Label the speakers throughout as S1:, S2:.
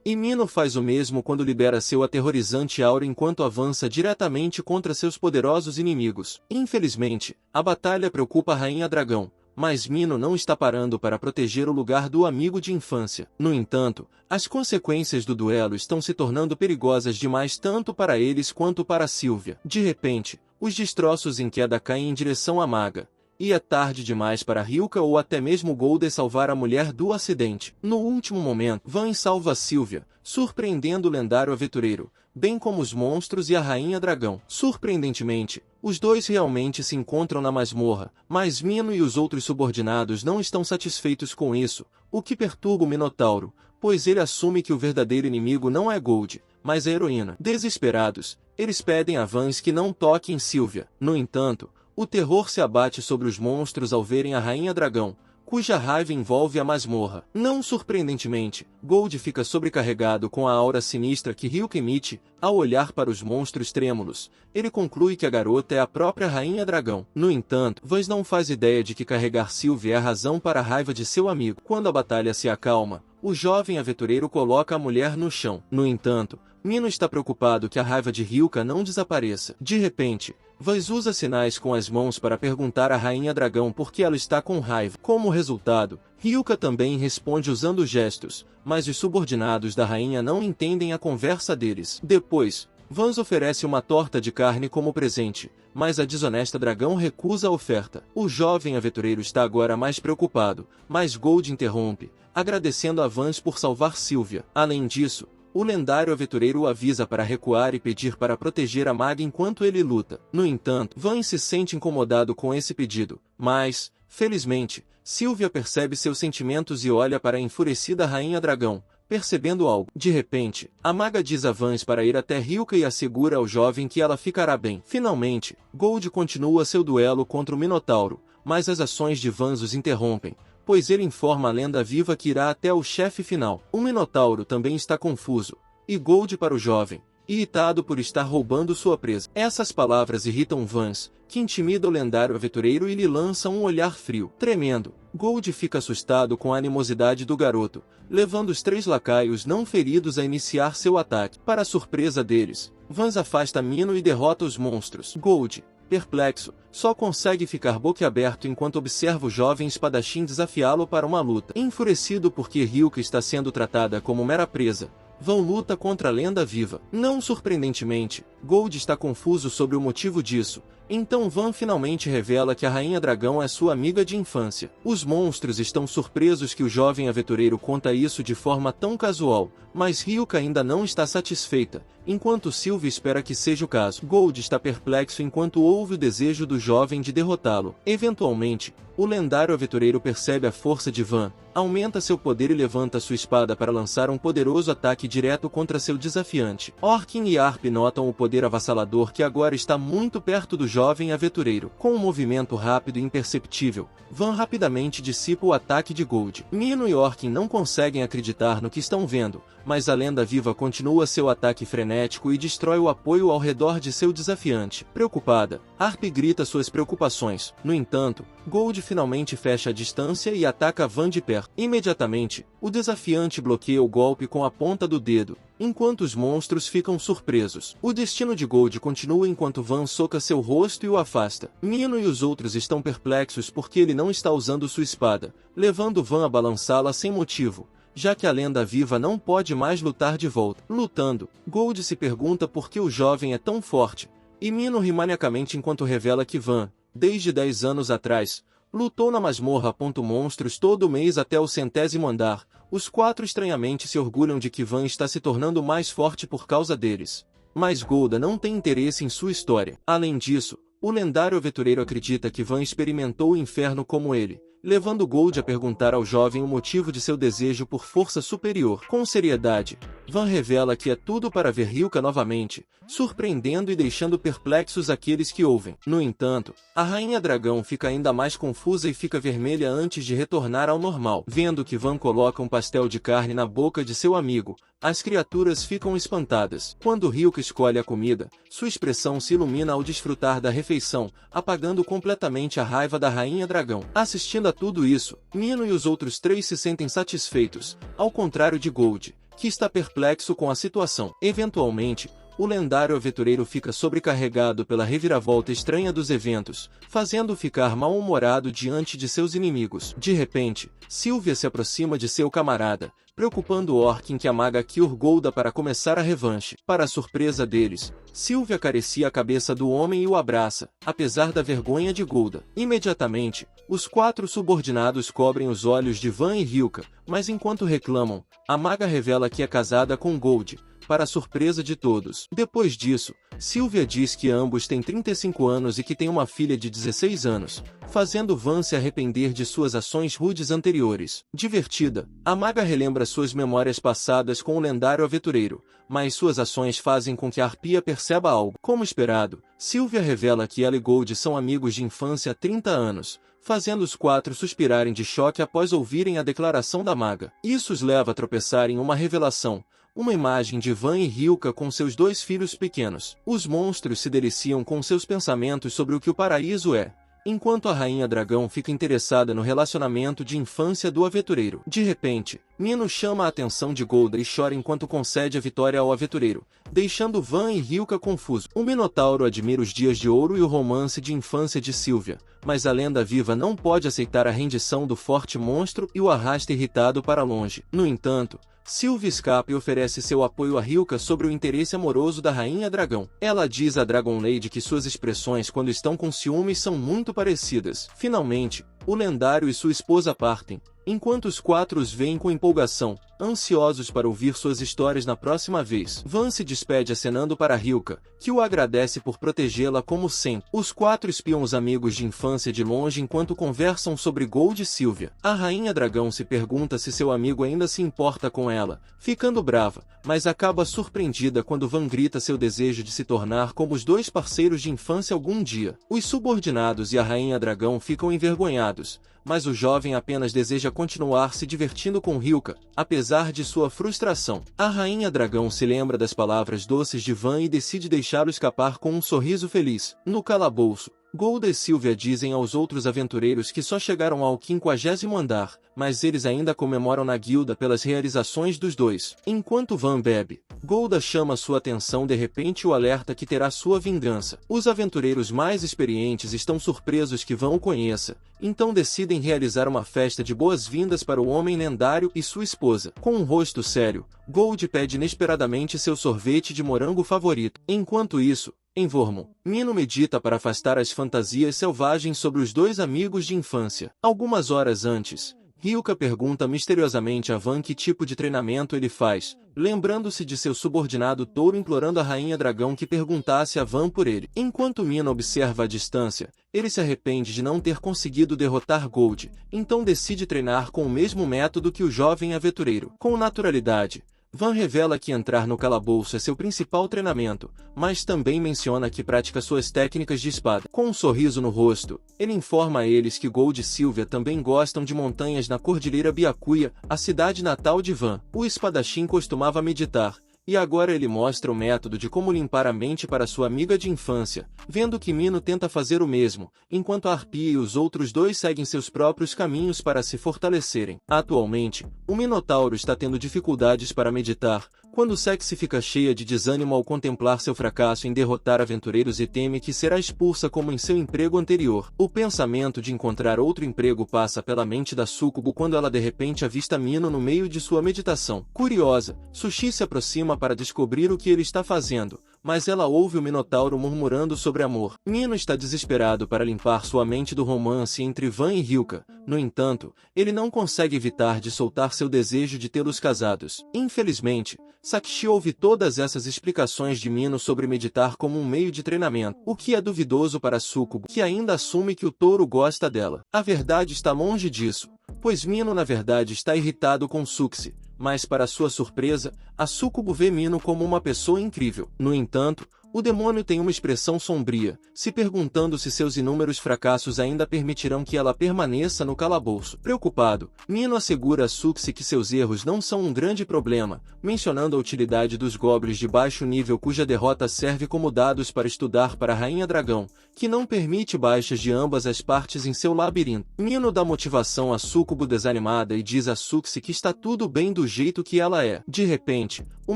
S1: E Mino faz o mesmo quando libera seu aterrorizante aura enquanto avança diretamente contra seus poderosos inimigos. Infelizmente, a batalha preocupa a Rainha Dragão, mas Mino não está parando para proteger o lugar do amigo de infância. No entanto, as consequências do duelo estão se tornando perigosas demais tanto para eles quanto para Sylvia. De repente, os destroços em queda caem em direção à maga. E é tarde demais para Hyuka ou até mesmo Golde salvar a mulher do acidente. No último momento, Van salva Sylvia, surpreendendo o lendário aventureiro, bem como os monstros e a Rainha Dragão. Surpreendentemente, os dois realmente se encontram na masmorra, mas Mino e os outros subordinados não estão satisfeitos com isso, o que perturba o Minotauro, pois ele assume que o verdadeiro inimigo não é Gold, mas a heroína. Desesperados, eles pedem a Vance que não toque em Sylvia. No entanto, o terror se abate sobre os monstros ao verem a Rainha Dragão, cuja raiva envolve a masmorra. Não surpreendentemente, Gold fica sobrecarregado com a aura sinistra que Hyuka emite. Ao olhar para os monstros trêmulos, ele conclui que a garota é a própria Rainha Dragão. No entanto, Vance não faz ideia de que carregar Sylvia é a razão para a raiva de seu amigo. Quando a batalha se acalma, o jovem aventureiro coloca a mulher no chão. No entanto, Mino está preocupado que a raiva de Hyuka não desapareça. De repente, Vance usa sinais com as mãos para perguntar à Rainha Dragão por que ela está com raiva. Como resultado, Hyuka também responde usando gestos, mas os subordinados da rainha não entendem a conversa deles. Depois, Vance oferece uma torta de carne como presente, mas a desonesta dragão recusa a oferta. O jovem aventureiro está agora mais preocupado, mas Gold interrompe, agradecendo a Vance por salvar Sylvia. Além disso, o lendário aventureiro o avisa para recuar e pedir para proteger a maga enquanto ele luta. No entanto, Vance se sente incomodado com esse pedido, mas, felizmente, Sylvia percebe seus sentimentos e olha para a enfurecida Rainha Dragão, percebendo algo. De repente, a maga diz a Vance para ir até Hyuka e assegura ao jovem que ela ficará bem. Finalmente, Gold continua seu duelo contra o Minotauro, mas as ações de Vance os interrompem, pois ele informa a lenda viva que irá até o chefe final. O Minotauro também está confuso, e Gold para o jovem, irritado por estar roubando sua presa. Essas palavras irritam Vance, que intimida o lendário aventureiro e lhe lança um olhar frio. Tremendo, Gold fica assustado com a animosidade do garoto, levando os 3 lacaios não feridos a iniciar seu ataque. Para a surpresa deles, Vance afasta Mino e derrota os monstros. Gold, perplexo, só consegue ficar boquiaberto enquanto observa o jovem espadachim desafiá-lo para uma luta. Enfurecido porque Hyuka está sendo tratada como mera presa, Van luta contra a lenda viva. Não surpreendentemente, Gold está confuso sobre o motivo disso, então Van finalmente revela que a Rainha Dragão é sua amiga de infância. Os monstros estão surpresos que o jovem aventureiro conta isso de forma tão casual, mas Hyuka ainda não está satisfeita, enquanto Sylvia espera que seja o caso. Gold está perplexo enquanto ouve o desejo do jovem de derrotá-lo. Eventualmente, o lendário aventureiro percebe a força de Van, aumenta seu poder e levanta sua espada para lançar um poderoso ataque direto contra seu desafiante. Orkin e Arp notam o poder avassalador que agora está muito perto do jovem aventureiro. Com um movimento rápido e imperceptível, Van rapidamente dissipa o ataque de Gold. Mino e Orkin não conseguem acreditar no que estão vendo, mas a lenda viva continua seu ataque frenético e destrói o apoio ao redor de seu desafiante. Preocupada, Arp grita suas preocupações. No entanto, Gold finalmente fecha a distância e ataca Van de perto. Imediatamente, o desafiante bloqueia o golpe com a ponta do dedo, enquanto os monstros ficam surpresos. O destino de Gold continua enquanto Van soca seu rosto e o afasta. Mino e os outros estão perplexos porque ele não está usando sua espada, levando Van a balançá-la sem motivo, já que a lenda viva não pode mais lutar de volta. Lutando, Gold se pergunta por que o jovem é tão forte, e Mino ri maniacamente enquanto revela que Van, desde 10 anos atrás, lutou na masmorra. Monstros todo mês até o 100º andar. Os 4 estranhamente se orgulham de que Van está se tornando mais forte por causa deles. Mas Golda não tem interesse em sua história. Além disso, o lendário aventureiro acredita que Van experimentou o inferno como ele, levando Gold a perguntar ao jovem o motivo de seu desejo por força superior. Com seriedade, Van revela que é tudo para ver Hyuka novamente, surpreendendo e deixando perplexos aqueles que ouvem. No entanto, a Rainha Dragão fica ainda mais confusa e fica vermelha antes de retornar ao normal. Vendo que Van coloca um pastel de carne na boca de seu amigo, as criaturas ficam espantadas. Quando Hyuka escolhe a comida, sua expressão se ilumina ao desfrutar da refeição, apagando completamente a raiva da Rainha Dragão. Assistindo a tudo isso, Mino e os outros 3 se sentem satisfeitos, ao contrário de Gold, que está perplexo com a situação. Eventualmente, o lendário aventureiro fica sobrecarregado pela reviravolta estranha dos eventos, fazendo-o ficar mal-humorado diante de seus inimigos. De repente, Sylvia se aproxima de seu camarada, preocupando Orkin que a maga Cure Golda para começar a revanche. Para a surpresa deles, Sylvia acaricia a cabeça do homem e o abraça, apesar da vergonha de Golda. Imediatamente, os 4 subordinados cobrem os olhos de Van e Hilka, mas enquanto reclamam, a maga revela que é casada com Gold, para a surpresa de todos. Depois disso, Sylvia diz que ambos têm 35 anos e que têm uma filha de 16 anos, fazendo Van se arrepender de suas ações rudes anteriores. Divertida, a maga relembra suas memórias passadas com o lendário aventureiro, mas suas ações fazem com que a arpia perceba algo. Como esperado, Sylvia revela que ela e Gold são amigos de infância há 30 anos, fazendo os 4 suspirarem de choque após ouvirem a declaração da maga. Isso os leva a tropeçar em uma revelação, uma imagem de Van e Hilka com seus 2 filhos pequenos. Os monstros se deliciam com seus pensamentos sobre o que o paraíso é, enquanto a Rainha Dragão fica interessada no relacionamento de infância do aventureiro. De repente, Mino chama a atenção de Golda e chora enquanto concede a vitória ao aventureiro, deixando Van e Hilka confusos. O Minotauro admira os dias de ouro e o romance de infância de Sylvia, mas a lenda viva não pode aceitar a rendição do forte monstro e o arrasta irritado para longe. No entanto, Sylvia escapa e oferece seu apoio a Hilka sobre o interesse amoroso da Rainha Dragão. Ela diz a Dragon Lady que suas expressões quando estão com ciúmes são muito parecidas. Finalmente, o lendário e sua esposa partem, enquanto os 4 os veem com empolgação, ansiosos para ouvir suas histórias na próxima vez. Van se despede acenando para Hilka, que o agradece por protegê-la como sempre. Os 4 espiam os amigos de infância de longe enquanto conversam sobre Gold e Sylvia. A Rainha Dragão se pergunta se seu amigo ainda se importa com ela, ficando brava, mas acaba surpreendida quando Van grita seu desejo de se tornar como os 2 parceiros de infância algum dia. Os subordinados e a Rainha Dragão ficam envergonhados, mas o jovem apenas deseja continuar se divertindo com Hilka, apesar de sua frustração. A Rainha Dragão se lembra das palavras doces de Van e decide deixá-lo escapar com um sorriso feliz. No calabouço, Golda e Sylvia dizem aos outros aventureiros que só chegaram ao 50º andar, mas eles ainda comemoram na guilda pelas realizações dos 2. Enquanto Van bebe, Golda chama sua atenção de repente e o alerta que terá sua vingança. Os aventureiros mais experientes estão surpresos que Van o conheça, então decidem realizar uma festa de boas-vindas para o homem lendário e sua esposa. Com um rosto sério, Gold pede inesperadamente seu sorvete de morango favorito. Enquanto isso, em Vormund, Mino medita para afastar as fantasias selvagens sobre os 2 amigos de infância. Algumas horas antes, Hilka pergunta misteriosamente a Van que tipo de treinamento ele faz, lembrando-se de seu subordinado touro implorando a Rainha Dragão que perguntasse a Van por ele. Enquanto Mino observa à distância, ele se arrepende de não ter conseguido derrotar Gold, então decide treinar com o mesmo método que o jovem aventureiro. Com naturalidade, Van revela que entrar no calabouço é seu principal treinamento, mas também menciona que pratica suas técnicas de espada. Com um sorriso no rosto, ele informa a eles que Gold e Sylvia também gostam de montanhas na Cordilheira Byakuya, a cidade natal de Van. O espadachim costumava meditar, e agora ele mostra o método de como limpar a mente para sua amiga de infância, vendo que Mino tenta fazer o mesmo, enquanto a Arpia e os outros 2 seguem seus próprios caminhos para se fortalecerem. Atualmente, o Minotauro está tendo dificuldades para meditar, quando Sexy fica cheia de desânimo ao contemplar seu fracasso em derrotar aventureiros e teme que será expulsa como em seu emprego anterior. O pensamento de encontrar outro emprego passa pela mente da súcubo quando ela de repente avista Mino no meio de sua meditação. Curiosa, Sushi se aproxima para descobrir o que ele está fazendo, mas ela ouve o Minotauro murmurando sobre amor. Mino está desesperado para limpar sua mente do romance entre Van e Hilka. No entanto, ele não consegue evitar de soltar seu desejo de tê-los casados. Infelizmente, Sakshi ouve todas essas explicações de Mino sobre meditar como um meio de treinamento, o que é duvidoso para Sukubo, que ainda assume que o touro gosta dela. A verdade está longe disso, pois Mino na verdade está irritado com Suxi, mas para sua surpresa, a Sukubo vê Mino como uma pessoa incrível. No entanto, O demônio tem uma expressão sombria, se perguntando se seus inúmeros fracassos ainda permitirão que ela permaneça no calabouço. Preocupado, Mino assegura a Suxi que seus erros não são um grande problema, mencionando a utilidade dos goblins de baixo nível cuja derrota serve como dados para estudar para a Rainha Dragão, que não permite baixas de ambas as partes em seu labirinto. Mino dá motivação a Sucubo desanimada e diz a Suxi que está tudo bem do jeito que ela é. De repente, o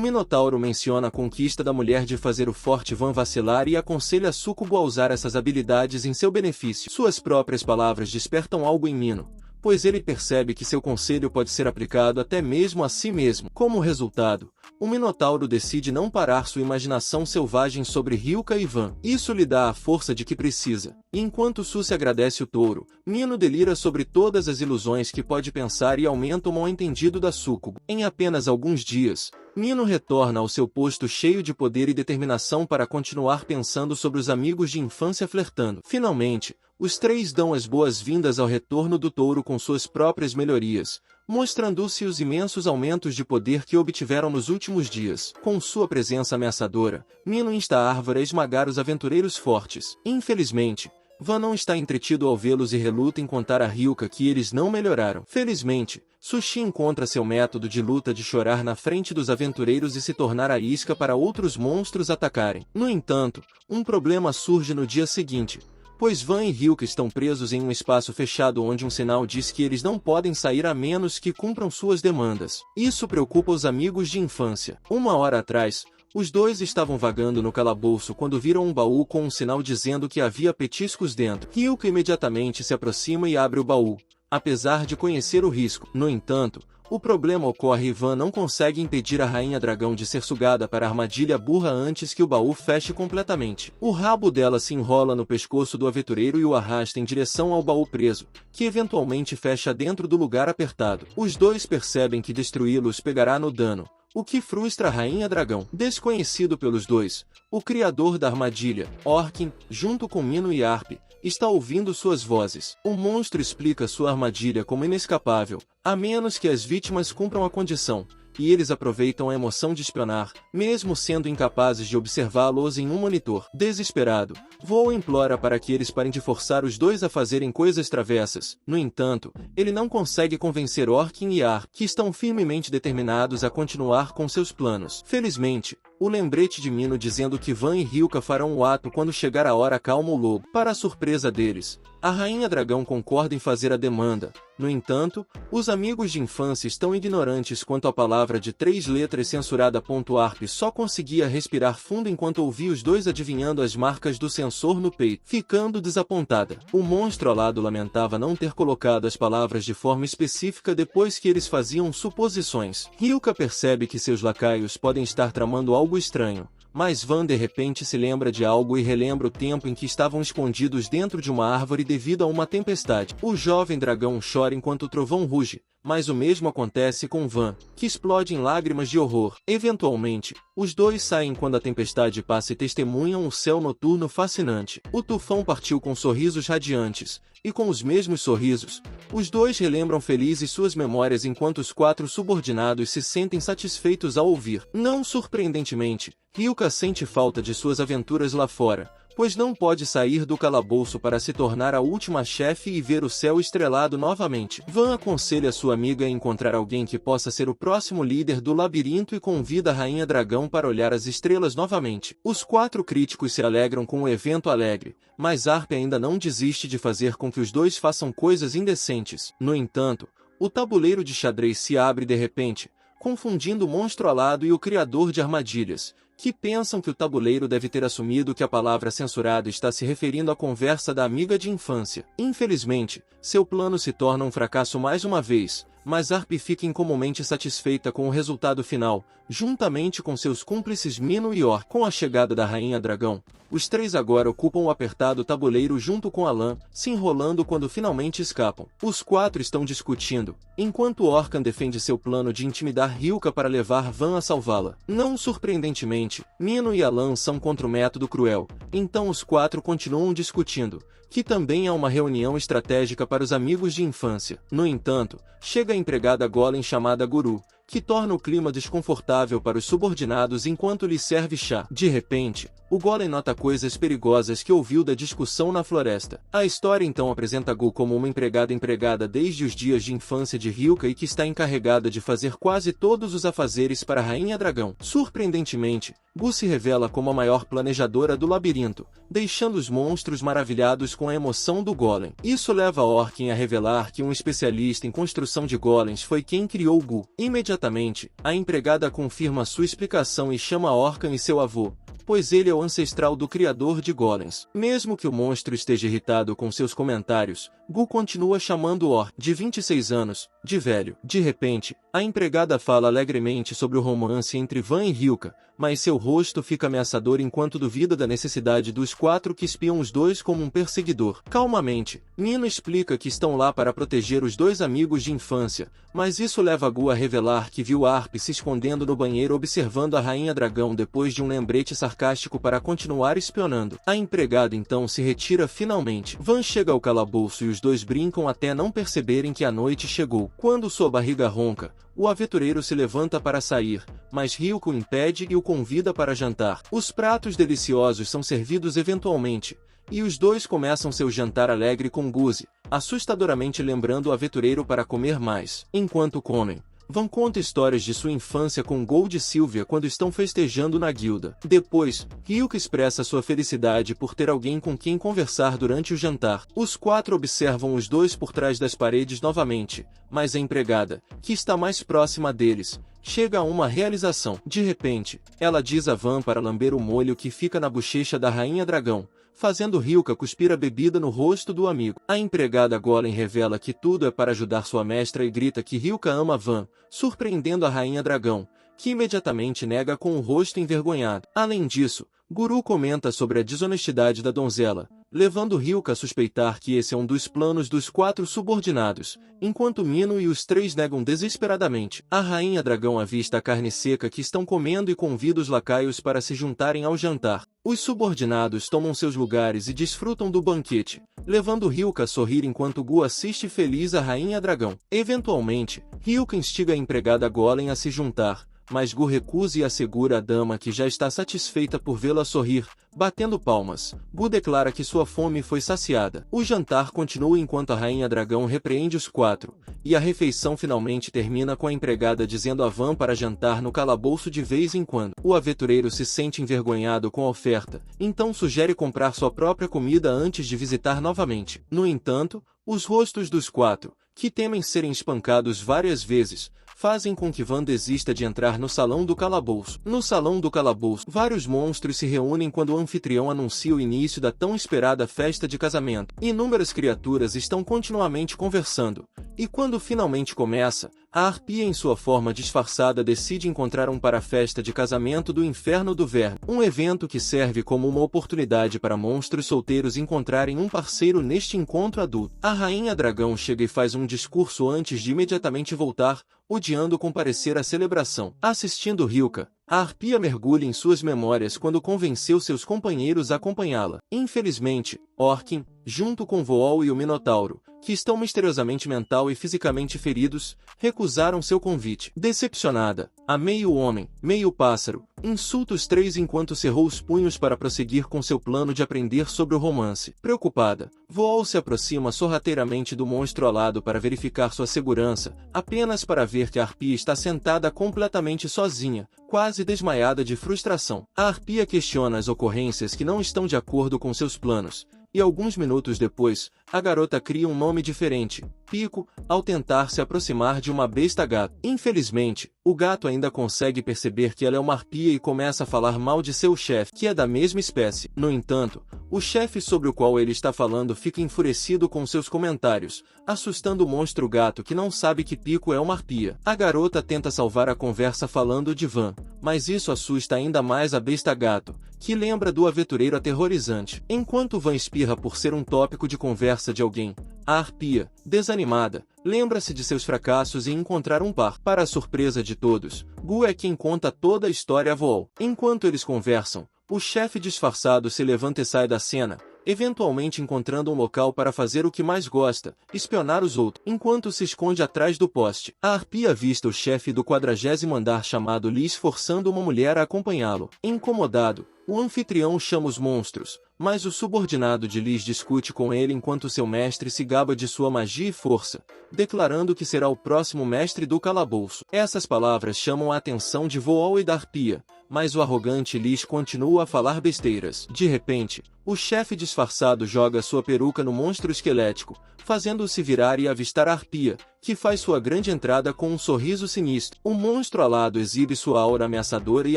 S1: Minotauro menciona a conquista da mulher de fazer o forte Van vacilar e aconselha Sucubo a usar essas habilidades em seu benefício. Suas próprias palavras despertam algo em Mino, pois ele percebe que seu conselho pode ser aplicado até mesmo a si mesmo. Como resultado, o Minotauro decide não parar sua imaginação selvagem sobre Hyuka e Van. Isso lhe dá a força de que precisa. E enquanto Susi agradece o touro, Mino delira sobre todas as ilusões que pode pensar e aumenta o mal-entendido da Sucubo. Em apenas alguns dias, Mino retorna ao seu posto cheio de poder e determinação para continuar pensando sobre os amigos de infância flertando. Finalmente, os três dão as boas-vindas ao retorno do touro com suas próprias melhorias, mostrando-se os imensos aumentos de poder que obtiveram nos últimos dias. Com sua presença ameaçadora, Mino insta a árvore a esmagar os aventureiros fortes. Infelizmente, Van não está entretido ao vê-los e reluta em contar a Hyuka que eles não melhoraram. Felizmente, Sushi encontra seu método de luta de chorar na frente dos aventureiros e se tornar a isca para outros monstros atacarem. No entanto, um problema surge no dia seguinte, pois Van e Hyuka estão presos em um espaço fechado onde um sinal diz que eles não podem sair a menos que cumpram suas demandas. Isso preocupa os amigos de infância. Uma hora atrás, os dois estavam vagando no calabouço quando viram um baú com um sinal dizendo que havia petiscos dentro. Hyuka imediatamente se aproxima e abre o baú, apesar de conhecer o risco. No entanto, o problema ocorre e Van não consegue impedir a Rainha Dragão de ser sugada para a armadilha burra antes que o baú feche completamente. O rabo dela se enrola no pescoço do aventureiro e o arrasta em direção ao baú preso, que eventualmente fecha dentro do lugar apertado. Os dois percebem que destruí-los pegará no dano, o que frustra a Rainha Dragão. Desconhecido pelos dois, o criador da armadilha, Orkin, junto com Mino e Arp, está ouvindo suas vozes. O monstro explica sua armadilha como inescapável, a menos que as vítimas cumpram a condição, e eles aproveitam a emoção de espionar, mesmo sendo incapazes de observá-los em um monitor. Desesperado, Vo implora para que eles parem de forçar os dois a fazerem coisas travessas. No entanto, ele não consegue convencer Orkin e Ar, que estão firmemente determinados a continuar com seus planos. Felizmente, o lembrete de Mino dizendo que Van e Hyuka farão o ato quando chegar a hora calma o lobo. Para a surpresa deles, a Rainha Dragão concorda em fazer a demanda. No entanto, os amigos de infância estão ignorantes quanto à palavra de 3 letras censurada. Arp só conseguia respirar fundo enquanto ouvia os dois adivinhando as marcas do sensor no peito, ficando desapontada. O monstro alado lamentava não ter colocado as palavras de forma específica depois que eles faziam suposições. Hyuka percebe que seus lacaios podem estar tramando algo estranho, mas Van de repente se lembra de algo e relembra o tempo em que estavam escondidos dentro de uma árvore devido a uma tempestade. O jovem dragão chora enquanto o trovão ruge, mas o mesmo acontece com Van, que explode em lágrimas de horror. Eventualmente, os dois saem quando a tempestade passa e testemunham um céu noturno fascinante. O tufão partiu com sorrisos radiantes, e com os mesmos sorrisos, os dois relembram felizes suas memórias enquanto os 4 subordinados se sentem satisfeitos ao ouvir. Não surpreendentemente, Hyuka sente falta de suas aventuras lá fora, pois não pode sair do calabouço para se tornar a última chefe e ver o céu estrelado novamente. Van aconselha sua amiga a encontrar alguém que possa ser o próximo líder do labirinto e convida a Rainha Dragão para olhar as estrelas novamente. Os 4 críticos se alegram com o evento alegre, mas Arp ainda não desiste de fazer com que os dois façam coisas indecentes. No entanto, o tabuleiro de xadrez se abre de repente, confundindo o monstro alado e o criador de armadilhas, que pensam que o tabuleiro deve ter assumido que a palavra censurada está se referindo à conversa da amiga de infância. Infelizmente, seu plano se torna um fracasso mais uma vez, mas Arp fica incomumente satisfeita com o resultado final, juntamente com seus cúmplices Mino e Or. Com a chegada da Rainha Dragão, os 3 agora ocupam o apertado tabuleiro junto com Alan, se enrolando quando finalmente escapam. Os 4 estão discutindo, enquanto Orkan defende seu plano de intimidar Hyuka para levar Van a salvá-la. Não surpreendentemente, Mino e Alan são contra o método cruel, então os 4 continuam discutindo, que também é uma reunião estratégica para os amigos de infância. No entanto, chega a empregada Golem chamada Guru, que torna o clima desconfortável para os subordinados enquanto lhes serve chá. De repente, o Golem nota coisas perigosas que ouviu da discussão na floresta. A história então apresenta Gu como uma empregada desde os dias de infância de Hyuka e que está encarregada de fazer quase todos os afazeres para a Rainha Dragão. Surpreendentemente, Gu se revela como a maior planejadora do labirinto, deixando os monstros maravilhados com a emoção do Golem. Isso leva Orkin a revelar que um especialista em construção de golems foi quem criou Gu. Imediatamente, a empregada confirma sua explicação e chama Orkan e seu avô, pois ele é o ancestral do criador de golems. Mesmo que o monstro esteja irritado com seus comentários, Gu continua chamando Orc, de 26 anos, de velho. De repente, a empregada fala alegremente sobre o romance entre Van e Hyuka, mas seu rosto fica ameaçador enquanto duvida da necessidade dos quatro que espiam os dois como um perseguidor. Calmamente, Nino explica que estão lá para proteger os dois amigos de infância, mas isso leva Gu a revelar que viu Arp se escondendo no banheiro observando a Rainha Dragão depois de um lembrete sarcástico para continuar espionando. A empregada então se retira finalmente. Van chega ao calabouço e os dois brincam até não perceberem que a noite chegou. Quando sua barriga ronca, o aventureiro se levanta para sair, mas Ryuko o impede e o convida para jantar. Os pratos deliciosos são servidos eventualmente, e os dois começam seu jantar alegre com Guzi, assustadoramente lembrando o aventureiro para comer mais. Enquanto comem, Van conta histórias de sua infância com Gold e Sylvia quando estão festejando na guilda. Depois, Ryuko expressa sua felicidade por ter alguém com quem conversar durante o jantar. Os quatro observam os dois por trás das paredes novamente, mas a empregada, que está mais próxima deles, chega a uma realização. De repente, ela diz a Van para lamber o molho que fica na bochecha da Rainha Dragão, fazendo Ryuka cuspir a bebida no rosto do amigo. A empregada Golem revela que tudo é para ajudar sua mestra e grita que Ryuka ama Van, surpreendendo a Rainha Dragão, que imediatamente nega com o rosto envergonhado. Além disso, Guru comenta sobre a desonestidade da donzela, levando Ryuka a suspeitar que esse é um dos planos dos quatro subordinados, enquanto Mino e os três negam desesperadamente. A Rainha Dragão avista a carne seca que estão comendo e convida os lacaios para se juntarem ao jantar. Os subordinados tomam seus lugares e desfrutam do banquete, levando Ryuka a sorrir enquanto Gu assiste feliz a Rainha Dragão. Eventualmente, Ryuka instiga a empregada Golem a se juntar, mas Gu recusa e assegura a dama que já está satisfeita por vê-la sorrir, batendo palmas. Gu declara que sua fome foi saciada. O jantar continua enquanto a Rainha Dragão repreende os quatro, e a refeição finalmente termina com a empregada dizendo a Van para jantar no calabouço de vez em quando. O aventureiro se sente envergonhado com a oferta, então sugere comprar sua própria comida antes de visitar novamente. No entanto, os rostos dos quatro, que temem serem espancados várias vezes, fazem com que Van desista de entrar no salão do calabouço. No salão do calabouço, vários monstros se reúnem quando o anfitrião anuncia o início da tão esperada festa de casamento. Inúmeras criaturas estão continuamente conversando, e quando finalmente começa, a arpia em sua forma disfarçada decide encontrar um para a festa de casamento do Inferno do Verme, um evento que serve como uma oportunidade para monstros solteiros encontrarem um parceiro neste encontro adulto. A Rainha Dragão chega e faz um discurso antes de imediatamente voltar, odiando comparecer à celebração. Assistindo Ryuka, a arpia mergulha em suas memórias quando convenceu seus companheiros a acompanhá-la. Infelizmente, Orkin, junto com Vool e o Minotauro, que estão misteriosamente mental e fisicamente feridos, recusaram seu convite. Decepcionada, a meio homem, meio pássaro, insulta os três enquanto cerrou os punhos para prosseguir com seu plano de aprender sobre o romance. Preocupada, Vool se aproxima sorrateiramente do monstro alado para verificar sua segurança, apenas para ver que a arpia está sentada completamente sozinha, quase desmaiada de frustração. A arpia questiona as ocorrências que não estão de acordo com seus planos, e alguns minutos depois, a garota cria um nome diferente, Pico, ao tentar se aproximar de uma besta gato. Infelizmente, o gato ainda consegue perceber que ela é uma arpia e começa a falar mal de seu chefe, que é da mesma espécie. No entanto, o chefe sobre o qual ele está falando fica enfurecido com seus comentários, assustando o monstro gato que não sabe que Pico é uma arpia. A garota tenta salvar a conversa falando de Van, mas isso assusta ainda mais a besta gato, que lembra do aventureiro aterrorizante. Enquanto Van espirra por ser um tópico de conversa de alguém, a arpia, desanimada, lembra-se de seus fracassos e encontrar um par. Para a surpresa de todos, Gu é quem conta toda a história a Vool. Enquanto eles conversam, o chefe disfarçado se levanta e sai da cena, eventualmente encontrando um local para fazer o que mais gosta, espionar os outros, enquanto se esconde atrás do poste. A arpia avista o chefe do 40º andar chamado Liz forçando uma mulher a acompanhá-lo. Incomodado, O anfitrião chama os monstros, mas o subordinado de Liz discute com ele enquanto seu mestre se gaba de sua magia e força, declarando que será o próximo mestre do calabouço. Essas palavras chamam a atenção de Voal e da Arpia, mas o arrogante Liz continua a falar besteiras. De repente, o chefe disfarçado joga sua peruca no monstro esquelético, fazendo-o se virar e avistar a Arpia, que faz sua grande entrada com um sorriso sinistro. O monstro alado exibe sua aura ameaçadora e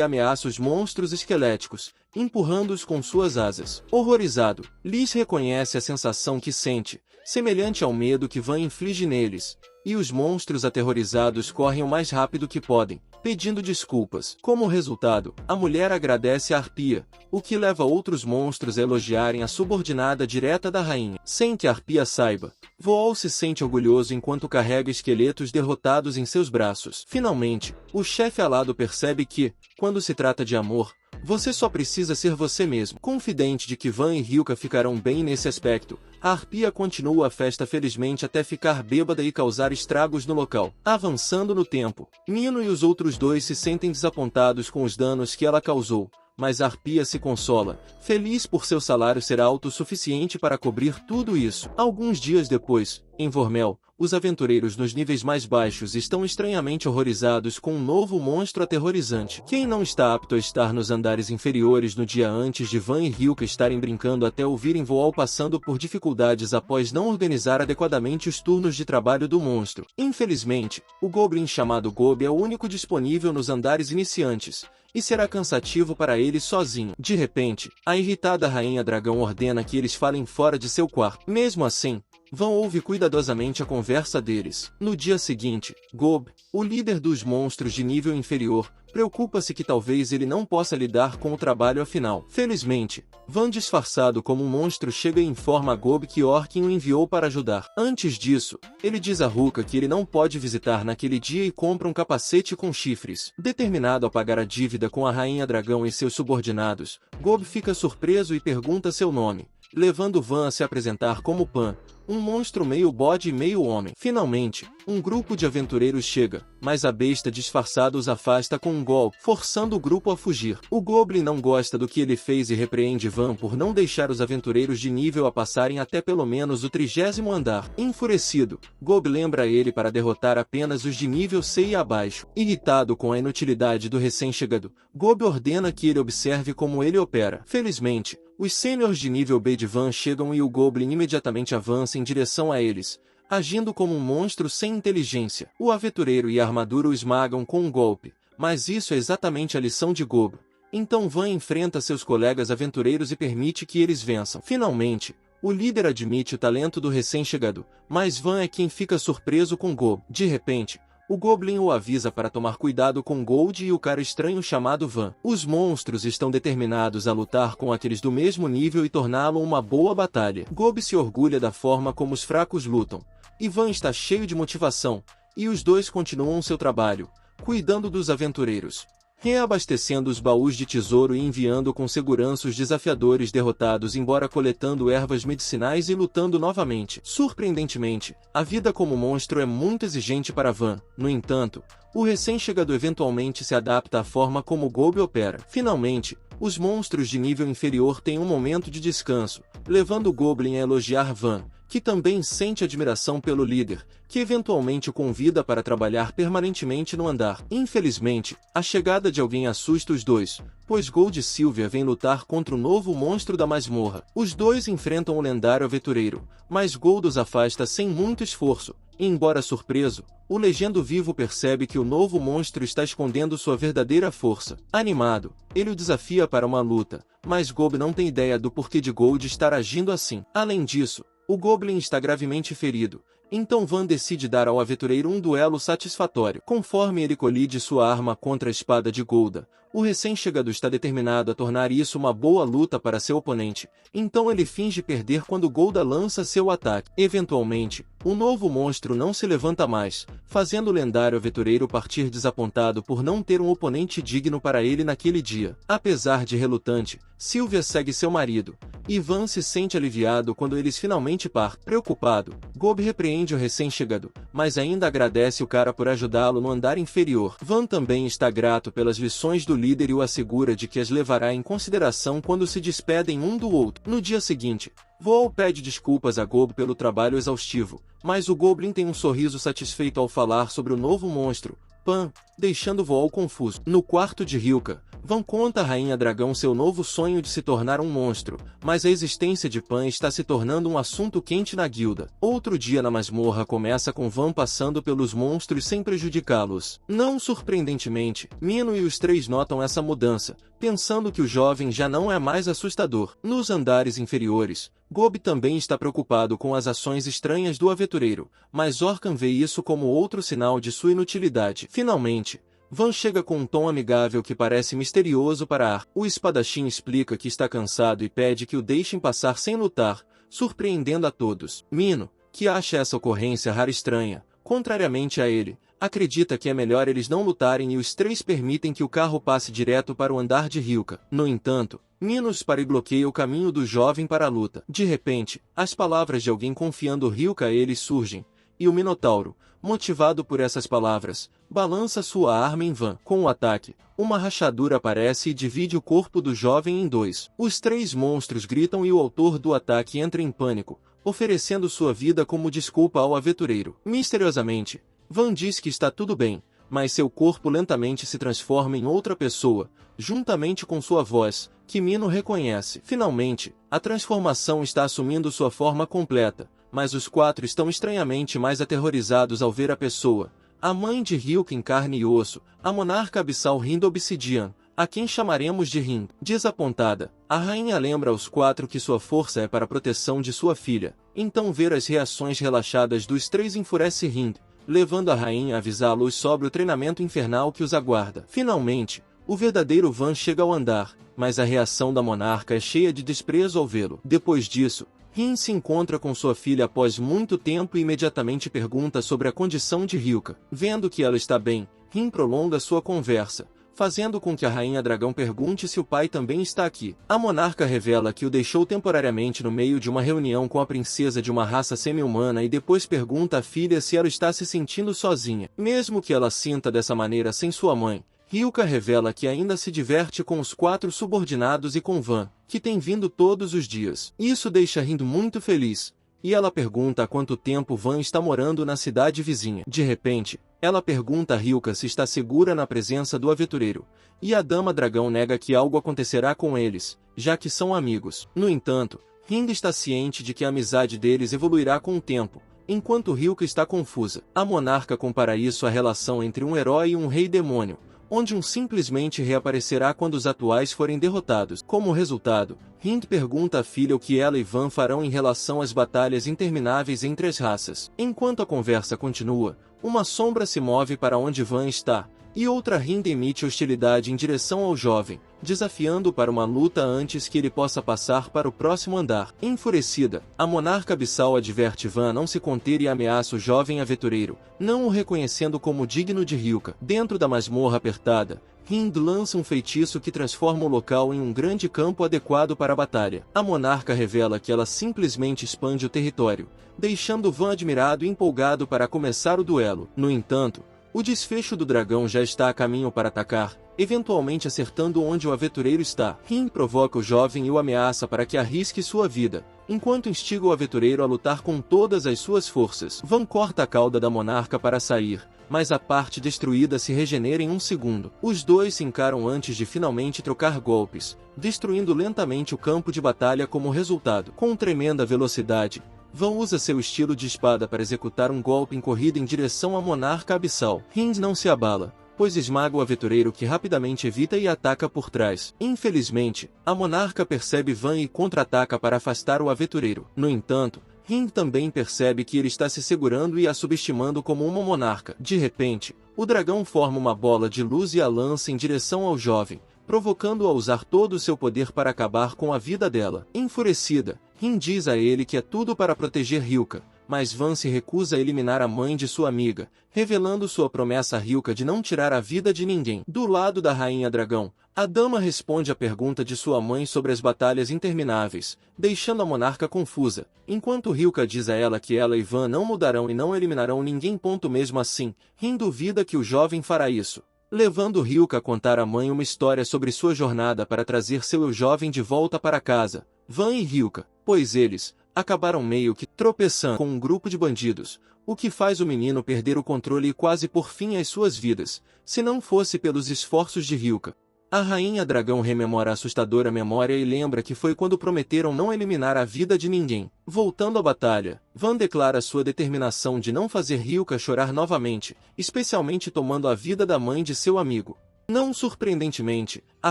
S1: ameaça os monstros esqueléticos, empurrando-os com suas asas. Horrorizado, Liz reconhece a sensação que sente, semelhante ao medo que Van inflige neles, e os monstros aterrorizados correm o mais rápido que podem, pedindo desculpas. Como resultado, a mulher agradece a Arpia, o que leva outros monstros a elogiarem a subordinada direta da rainha. Sem que a Arpia saiba, Voal se sente orgulhoso enquanto carrega esqueletos derrotados em seus braços. Finalmente, o chefe alado percebe que, quando se trata de amor, você só precisa ser você mesmo. Confidente de que Van e Hilka ficarão bem nesse aspecto, a Arpia continua a festa felizmente até ficar bêbada e causar estragos no local. Avançando no tempo, Mino e os outros dois se sentem desapontados com os danos que ela causou, mas a Arpia se consola, feliz por seu salário ser autossuficiente para cobrir tudo isso. Alguns dias depois, em Vormel, os aventureiros nos níveis mais baixos estão estranhamente horrorizados com um novo monstro aterrorizante. Quem não está apto a estar nos andares inferiores no dia antes de Van e Hilka estarem brincando até ouvirem Voal passando por dificuldades após não organizar adequadamente os turnos de trabalho do monstro? Infelizmente, o Goblin chamado Gob é o único disponível nos andares iniciantes, e será cansativo para ele sozinho. De repente, a irritada Rainha Dragão ordena que eles falem fora de seu quarto. Mesmo assim, Van ouve cuidadosamente a conversa deles. No dia seguinte, Gob, o líder dos monstros de nível inferior, preocupa-se que talvez ele não possa lidar com o trabalho afinal. Felizmente, Van disfarçado como um monstro chega e informa a Gob que Orkin o enviou para ajudar. Antes disso, ele diz a Ruka que ele não pode visitar naquele dia e compra um capacete com chifres. Determinado a pagar a dívida com a Rainha Dragão e seus subordinados, Gob fica surpreso e pergunta seu nome, levando Van a se apresentar como Pan, um monstro meio bode e meio homem. Finalmente, um grupo de aventureiros chega, mas a besta disfarçada os afasta com um golpe, forçando o grupo a fugir. O Goblin não gosta do que ele fez e repreende Van por não deixar os aventureiros de nível a passarem até pelo menos o 30º andar. Enfurecido, Gob lembra ele para derrotar apenas os de nível C e abaixo. Irritado com a inutilidade do recém-chegado, Gob ordena que ele observe como ele opera. Felizmente, os sêniores de nível B de Van chegam e o Goblin imediatamente avança em direção a eles, agindo como um monstro sem inteligência. O aventureiro e a armadura o esmagam com um golpe, mas isso é exatamente a lição de Gob. Então Van enfrenta seus colegas aventureiros e permite que eles vençam. Finalmente, o líder admite o talento do recém-chegado, mas Van é quem fica surpreso com Gob. De repente, o Goblin o avisa para tomar cuidado com Gold e o cara estranho chamado Van. Os monstros estão determinados a lutar com aqueles do mesmo nível e torná-lo uma boa batalha. Gob se orgulha da forma como os fracos lutam, e Van está cheio de motivação, e os dois continuam seu trabalho, cuidando dos aventureiros, reabastecendo os baús de tesouro e enviando com segurança os desafiadores derrotados embora coletando ervas medicinais e lutando novamente. Surpreendentemente, a vida como monstro é muito exigente para Van. No entanto, o recém-chegado eventualmente se adapta à forma como Gob opera. Finalmente, os monstros de nível inferior têm um momento de descanso, levando o Goblin a elogiar Van, que também sente admiração pelo líder, que eventualmente o convida para trabalhar permanentemente no andar. Infelizmente, a chegada de alguém assusta os dois, pois Gold e Sylvia vêm lutar contra o novo monstro da masmorra. Os dois enfrentam o lendário aventureiro, mas Gold os afasta sem muito esforço, e embora surpreso, o legendo vivo percebe que o novo monstro está escondendo sua verdadeira força. Animado, ele o desafia para uma luta, mas Gob não tem ideia do porquê de Gold estar agindo assim. Além disso, o Goblin está gravemente ferido, então Van decide dar ao aventureiro um duelo satisfatório. Conforme ele colide sua arma contra a espada de Golda, o recém-chegado está determinado a tornar isso uma boa luta para seu oponente, então ele finge perder quando Golda lança seu ataque. Eventualmente, o novo monstro não se levanta mais, fazendo o lendário aventureiro partir desapontado por não ter um oponente digno para ele naquele dia. Apesar de relutante, Sylvia segue seu marido, e Van se sente aliviado quando eles finalmente partem. Preocupado, Gob repreende o recém-chegado, mas ainda agradece o cara por ajudá-lo no andar inferior. Van também está grato pelas lições do líder e o assegura de que as levará em consideração quando se despedem um do outro. No dia seguinte, Voal pede desculpas a Gob pelo trabalho exaustivo, mas o Goblin tem um sorriso satisfeito ao falar sobre o novo monstro, Pan, deixando Voal confuso. No quarto de Hyuka, Van conta à Rainha Dragão seu novo sonho de se tornar um monstro, mas a existência de Pan está se tornando um assunto quente na guilda. Outro dia na masmorra começa com Van passando pelos monstros sem prejudicá-los. Não surpreendentemente, Mino e os três notam essa mudança, pensando que o jovem já não é mais assustador. Nos andares inferiores, Gob também está preocupado com as ações estranhas do aventureiro, mas Orkan vê isso como outro sinal de sua inutilidade. Finalmente, Van chega com um tom amigável que parece misterioso para Ar. O espadachim explica que está cansado e pede que o deixem passar sem lutar, surpreendendo a todos. Mino, que acha essa ocorrência rara e estranha, contrariamente a ele, acredita que é melhor eles não lutarem e os três permitem que o carro passe direto para o andar de Hyuka. No entanto, Minos para e bloqueia o caminho do jovem para a luta. De repente, as palavras de alguém confiando Hyuka a eles surgem, e o Minotauro, motivado por essas palavras, balança sua arma em Van. Com o ataque, uma rachadura aparece e divide o corpo do jovem em dois. Os três monstros gritam e o autor do ataque entra em pânico, oferecendo sua vida como desculpa ao aventureiro. Misteriosamente, Van diz que está tudo bem, mas seu corpo lentamente se transforma em outra pessoa, juntamente com sua voz, que Mino reconhece. Finalmente, a transformação está assumindo sua forma completa, mas os quatro estão estranhamente mais aterrorizados ao ver a pessoa, a mãe de Hyuka em carne e osso, a monarca abissal Rind Obsidian, a quem chamaremos de Rind. Desapontada, a rainha lembra aos quatro que sua força é para a proteção de sua filha. Então ver as reações relaxadas dos três enfurece Rind, levando a rainha a avisá-los sobre o treinamento infernal que os aguarda. Finalmente, o verdadeiro Van chega ao andar, mas a reação da monarca é cheia de desprezo ao vê-lo. Depois disso, Rin se encontra com sua filha após muito tempo e imediatamente pergunta sobre a condição de Hyuka. Vendo que ela está bem, Rin prolonga sua conversa, fazendo com que a Rainha Dragão pergunte se o pai também está aqui. A monarca revela que o deixou temporariamente no meio de uma reunião com a princesa de uma raça semi-humana e depois pergunta à filha se ela está se sentindo sozinha. Mesmo que ela sinta dessa maneira sem sua mãe, Hyuka revela que ainda se diverte com os quatro subordinados e com Van, que tem vindo todos os dias. Isso deixa Rind muito feliz, e ela pergunta há quanto tempo Van está morando na cidade vizinha. De repente, ela pergunta a Hyuka se está segura na presença do aventureiro, e a Dama Dragão nega que algo acontecerá com eles, já que são amigos. No entanto, Rind está ciente de que a amizade deles evoluirá com o tempo, enquanto Hyuka está confusa. A monarca compara isso à relação entre um herói e um rei demônio, onde um simplesmente reaparecerá quando os atuais forem derrotados. Como resultado, Rind pergunta à filha o que ela e Van farão em relação às batalhas intermináveis entre as raças. Enquanto a conversa continua, uma sombra se move para onde Van está, e outra Rind emite hostilidade em direção ao jovem, desafiando-o para uma luta antes que ele possa passar para o próximo andar. Enfurecida, a monarca abissal adverte Van a não se conter e ameaça o jovem aventureiro, não o reconhecendo como digno de Hyuka. Dentro da masmorra apertada, Rind lança um feitiço que transforma o local em um grande campo adequado para a batalha. A monarca revela que ela simplesmente expande o território, deixando Van admirado e empolgado para começar o duelo. No entanto, o desfecho do dragão já está a caminho para atacar, eventualmente acertando onde o aventureiro está. Rind provoca o jovem e o ameaça para que arrisque sua vida, enquanto instiga o aventureiro a lutar com todas as suas forças. Van corta a cauda da monarca para sair, mas a parte destruída se regenera em um segundo. Os dois se encaram antes de finalmente trocar golpes, destruindo lentamente o campo de batalha como resultado. Com tremenda velocidade, Van usa seu estilo de espada para executar um golpe em corrida em direção à monarca abissal. Rind não se abala, pois esmaga o aventureiro que rapidamente evita e ataca por trás. Infelizmente, a monarca percebe Van e contra-ataca para afastar o aventureiro. No entanto, Rind também percebe que ele está se segurando e a subestimando como uma monarca. De repente, o dragão forma uma bola de luz e a lança em direção ao jovem, provocando-o a usar todo o seu poder para acabar com a vida dela. Enfurecida, Rind diz a ele que é tudo para proteger Hyuka, mas Van se recusa a eliminar a mãe de sua amiga, revelando sua promessa a Hyuka de não tirar a vida de ninguém. Do lado da Rainha Dragão, a dama responde à pergunta de sua mãe sobre as batalhas intermináveis, deixando a monarca confusa, enquanto Hyuka diz a ela que ela e Van não mudarão e não eliminarão ninguém. Mesmo assim, Rind duvida que o jovem fará isso. levando Hyuka a contar à mãe uma história sobre sua jornada para trazer seu eu jovem de volta para casa. Van e Hyuka, pois eles acabaram meio que tropeçando com um grupo de bandidos, o que faz o menino perder o controle e quase por fim as suas vidas, se não fosse pelos esforços de Hyuka. A Rainha Dragão rememora a assustadora memória e lembra que foi quando prometeram não eliminar a vida de ninguém. Voltando à batalha, Van declara sua determinação de não fazer Hyuka chorar novamente, especialmente tomando a vida da mãe de seu amigo. Não surpreendentemente, a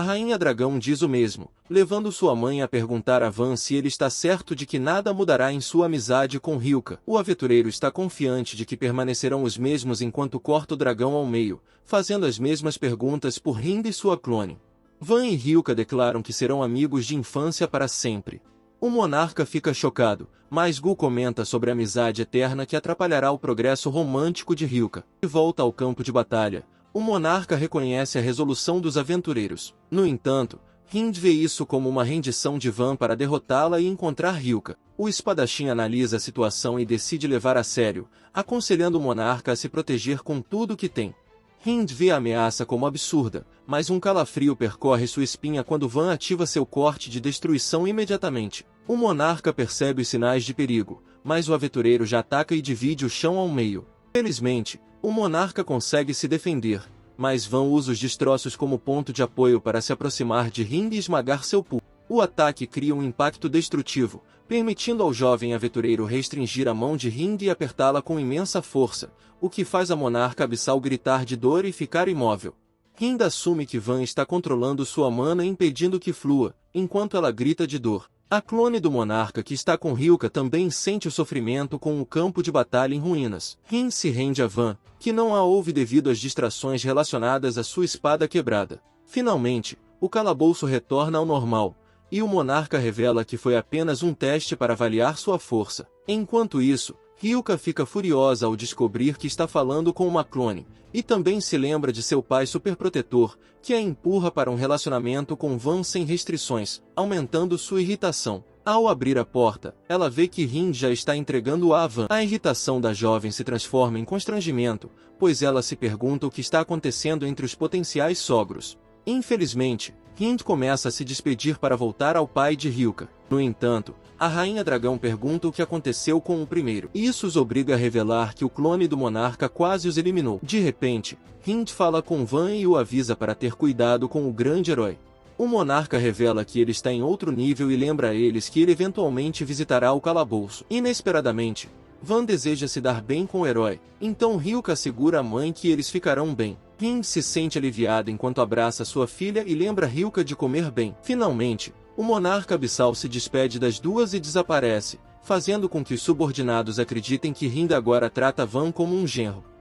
S1: Rainha Dragão diz o mesmo, levando sua mãe a perguntar a Van se ele está certo de que nada mudará em sua amizade com Hyuka. O aventureiro está confiante de que permanecerão os mesmos enquanto corta o dragão ao meio, fazendo as mesmas perguntas por Hind e sua clone. Van e Hyuka declaram que serão amigos de infância para sempre. O monarca fica chocado, mas Gu comenta sobre a amizade eterna que atrapalhará o progresso romântico de Hyuka. De volta ao campo de batalha, o monarca reconhece a resolução dos aventureiros. No entanto, Hind vê isso como uma rendição de Van para derrotá-la e encontrar Hyuka. O espadachim analisa a situação e decide levar a sério, aconselhando o monarca a se proteger com tudo que tem. Hind vê a ameaça como absurda, mas um calafrio percorre sua espinha quando Van ativa seu corte de destruição imediatamente. O monarca percebe os sinais de perigo, mas o aventureiro já ataca e divide o chão ao meio. Felizmente, o monarca consegue se defender, mas Van usa os destroços como ponto de apoio para se aproximar de Hind e esmagar seu pulso. O ataque cria um impacto destrutivo, permitindo ao jovem aventureiro restringir a mão de Hind e apertá-la com imensa força, o que faz a monarca abissal gritar de dor e ficar imóvel. Hind assume que Van está controlando sua mana impedindo que flua, enquanto ela grita de dor. A clone do monarca que está com Hyuka também sente o sofrimento com o campo de batalha em ruínas. Hind se rende a Van, que não a ouve devido às distrações relacionadas à sua espada quebrada. Finalmente, o calabouço retorna ao normal, e o monarca revela que foi apenas um teste para avaliar sua força. Enquanto isso, Hyuka fica furiosa ao descobrir que está falando com uma clone, e também se lembra de seu pai superprotetor, que a empurra para um relacionamento com Van sem restrições, aumentando sua irritação. Ao abrir a porta, ela vê que Hind já está entregando a Van. A irritação da jovem se transforma em constrangimento, pois ela se pergunta o que está acontecendo entre os potenciais sogros. Infelizmente, Hind começa a se despedir para voltar ao pai de Hyuka. No entanto, a Rainha Dragão pergunta o que aconteceu com o primeiro. Isso os obriga a revelar que o clone do monarca quase os eliminou. De repente, Hind fala com Van e o avisa para ter cuidado com o grande herói. O monarca revela que ele está em outro nível e lembra a eles que ele eventualmente visitará o calabouço. Inesperadamente, Van deseja se dar bem com o herói, então Hyuka assegura à mãe que eles ficarão bem. Hind se sente aliviada enquanto abraça sua filha e lembra Hyuka de comer bem. Finalmente, o monarca abissal se despede das duas e desaparece, fazendo com que os subordinados acreditem que Hind agora trata Van como um genro.